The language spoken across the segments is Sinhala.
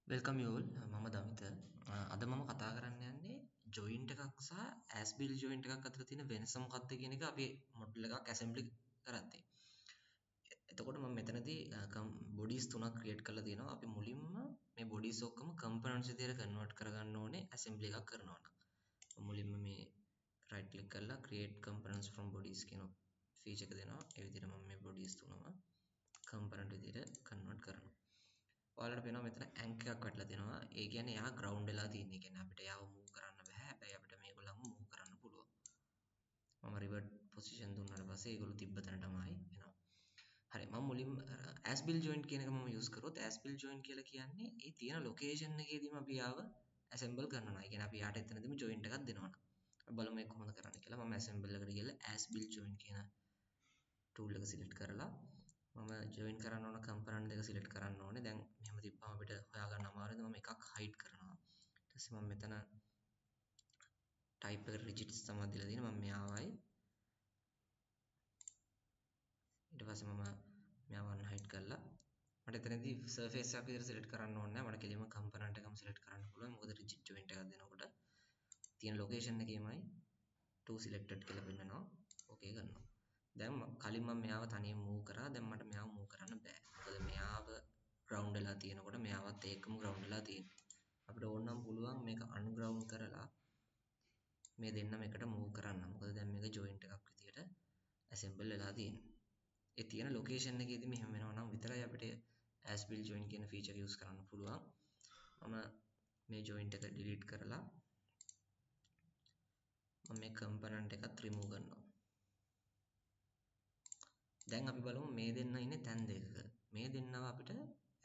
Welcome you all. මම දමිත. අද මම කතා කරන්න යන්නේ ජොයින්ට් එකක් සහ as build ජොයින්ට් එකක් අතර තියෙන වෙනස මොකක්ද කියන එක අපි මොඩල් එකක් ඇසෙම්බලි කරද්දී. එතකොට මම මෙතනදී බොඩිස් තුනක් ක්‍රියේට් කරලා තියෙනවා. අපි මුලින්ම මේ බොඩිස් ඔක්කොම කම්පොනන්ට්ස් විදිහට කන්වර්ට් කරගන්න ඕනේ ඇසෙම්බලි එකක් කරනවා නම්. මුලින්ම මේ right click කරලා create components from bodies කියන ෆීචර් එක දෙනවා. ඒ විදිහට මම මේ බොඩිස් තුනම කම්පොනන්ට් විදිහට කන්වර්ට් කරනවා. ඔයාලට පේනවා මෙතන ඇන්ක් එකක් වැටලා තියෙනවා. ඒ කියන්නේ එයා ග්‍රවුන්ඩ් වෙලා තියෙන. ඒ කියන්නේ අපිට එයාව මූව් කරන්න බෑ. හැබැයි අපිට මේගොල්ලන්ව මූව් කරන්න පුළුවන්. මම රිවර්ට් පොසිෂන් දුන්නාට පස්සේ ඒගොල්ලෝ තිබ්බ තැනටමයි එනවා. හරි මම මුලින්ම as build joint කියන එක මම යූස් කරොත් as build joint කියලා කියන්නේ ඒ තියෙන ලොකේෂන් එකේදීම අපි යාව assemble කරනවා. ඒ කියන්නේ අපි යාට එතනදීම joint එකක් දෙනවා. අපි බලමු මේක කොහොමද කරන්න කියලා. මම assemble එකට ගිහලා as build joint කියන tool එක select කරලා මම join කරන්න ඕන component දෙක select කරන්න ඕනේ. දැන් මෙහෙම තිබ්බම අපිට හොයාගන්න අමාරුයි. මම එකක් hide කරනවා. ඊට පස්සේ මම මෙතන type එක rigits තමයි දීලා තියෙන්නේ. මම මෙයාවයි ඊට පස්සේ මම මෙයාව unhide කරලා මට එතනදී surface එකක් විදිහට select කරන්න ඕනේ නැහැ. මට කෙලින්ම component එකම select කරන්න පුළුවන්. මොකද rigid joint එකක් දෙනකොට තියෙන location එකේමයි to selected කියලා පෙන්නනවා. okay කරනවා. දැන් කලින් මම මෙයාව තනියම move කරා. දැන් මට මෙයාව move කරන්න බෑ. මොකද මෙයාව ground වෙලා තියෙනකොට මෙයාවත් ඒකම ground වෙලා තියෙනවා. අපිට ඕන නම් පුළුවන් මේක unground කරලා මේ දෙන්නම එකට move කරන්න. මොකද දැන් මේක joint එකක් විදියට assemble වෙලා තියෙනවා. ඒ තියෙන location එකේදී මෙහෙම වෙනවා නම් විතරයි අපිට as build join කියන feature use කරන්න පුළුවන්. මම මේ joint එක delete කරලා මම මේ component එකත් remove කරනවා. දැන් අපි බලමු මේ දෙන්න ඉන්නේ තැන් දෙකක. මේ දෙන්නව අපිට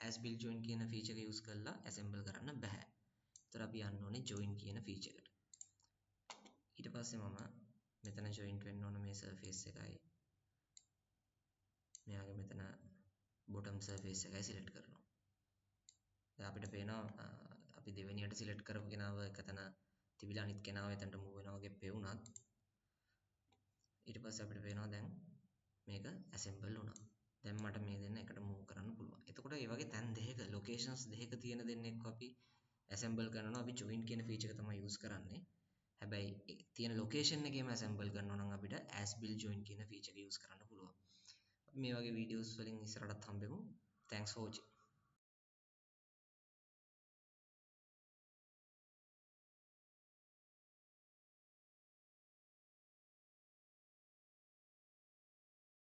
as build join කියන feature එක use කරලා assemble කරන්න බෑ. ඒතර අපි යන්න ඕනේ join කියන feature එකට. ඊට පස්සේ මම මෙතන joint වෙන්න ඕන මේ surface එකයි. මෙයාගේ මෙතන bottom surface එකයි select කරනවා. දැන් අපිට පේනවා අපි දෙවෙනියට select කරපු කෙනාව එකතන තිබිලා අනිත් කෙනාව එතනට move වෙනවා වගේ පෙවුනත් ඊට පස්සේ අපිට පේනවා දැන් මේක assemble වුණා. දැන් මට මේ දෙන්න එකට move කරන්න පුළුවන්. එතකොට මේ වගේ තැන් දෙකක locations දෙකක තියෙන දෙන්නෙක්ව අපි assemble කරනවා. අපි join කියන feature එක තමයි use කරන්නේ. හැබැයි තියෙන location එකේම assemble කරනවා නම් අපිට as build join කියන feature එක use කරන්න පුළුවන්. අපි මේ වගේ videos වලින් ඉස්සරහටත් හම්බෙමු. Thanks for watching.